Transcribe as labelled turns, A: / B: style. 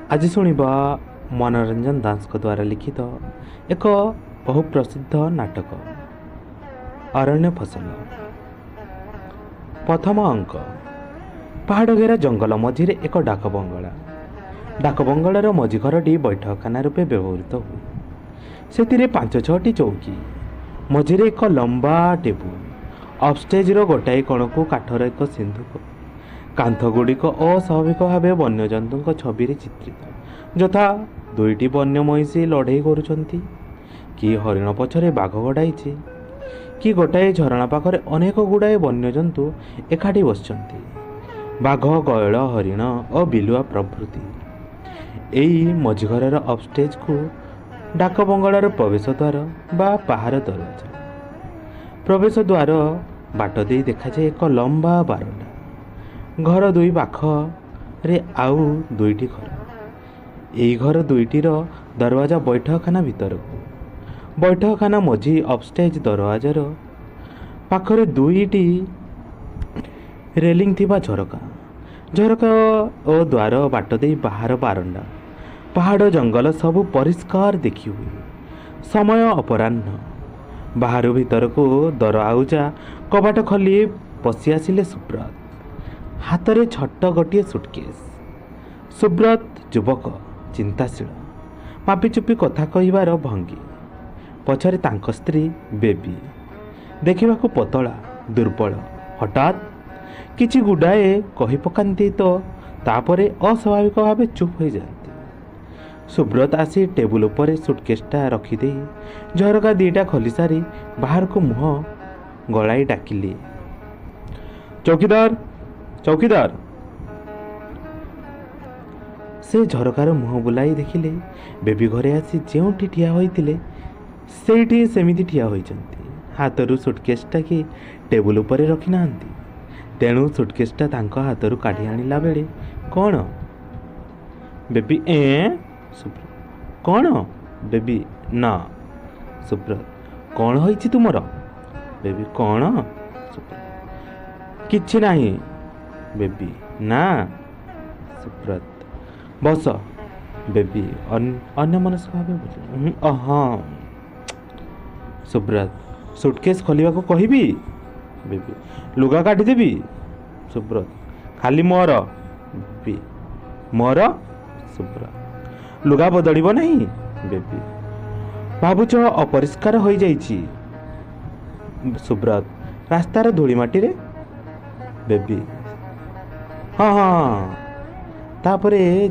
A: आज शुणा मनोरंजन दास द्वारा लिखित एक बहु प्रसिद्ध नाटक अरण्य फसल। प्रथम अंक। पहाड़ घेरा जंगल मझिरे एक डाक बंगला। डाक बंगलार मझी घरटी बैठकखाना रूपे व्यवहृत हुए। से 5-6टी चौकी, मझिरे एक लंबा टेबुल, अपस्टेजर गोटाए कण को काठर एक सिंधुक, कांथगुड़िक अस्वाभाविक भाव वन्यजंतु छवि चित्रित, यथा 2टी वन्य महिषी लड़े करुँच, कि हरिण पछरे बाघ गड़ाई, कि गोटाए झरणा पाखरे अनेक गुड़ाए वन्यजंतु एकाठी बसचंती, बाघ गयल हरिण और बिलुआ प्रभृति। एई मझीघर अपस्टेज को डाक बंगलार प्रवेश द्वार बा पहाड़ दरवाजा। प्रवेश द्वार बाट दे देखा जाए एक लंबा बारंडा। घर 2 पाखरे आउ 2टी घर। यही घर 2टीर दरवाजा बैठकखाना भितर को। बैठकखाना मझी अपस्टेज दरवाजार पाखरे 2टी रेलिंग थिबा झरका। झरका और द्वार बाट दे बाहर बारंडा। पहाड़ जंगल सबू परिष्कार देखी हुए। समय अपराह्न। बाहर भीतर को दर आउजा कबाट खोली पशि आसिले सुब्रत। हाथ में छोट गोटे सुटकेस। सुब्रत युवक, चिंताशील, मापिचुपी कथा कहिबार भंगी। पछरे तांको स्त्री बेबी, देखिबाकू पतला दुर्बल। हठात किछि गुडाए कहि पकांती तो तापरे अस्वाभाविक भावे चुप हो जाती। सुब्रत आसी टेबुल पर सुटकेसटा रखिदे झरका 2टा खोली सारी बाहर को मुह गलाई डाकिले, चौकीदार चौकीदार। से झरकार मुह बुलाई देखिले बेबी घरे आसी जेउठी ठिया होइतिले सेठी सेमिति ठिया होइचंती। हाथरू सुटकेसटा कि टेबुल पर रखी नांती। तेणु सुटकेसटा तांको हाथरू काढ़ी आनिला बेले कौन बेबी सुब्रत, कौन बेबी ना सुब्रत, कौन होइछि तुमर बेबी, कौन सुब्रत, किछि नाही बेबी, ना सुब्रत, बस बेबी अन्य मनस्क भावे हाँ सुब्रत, सुटकेस खोलिबा को कहिबी बेबी, लुगा काटी देबी सुब्रत, खाली मोर बेबी, मोर सुब्रत, लुगा बदलिब नहीं बेबी, भावुच अपरिष्कार हो जाइछि सुब्रत, रास्तार धूली माटी रे बेबी, हाँ हाँ। तापरे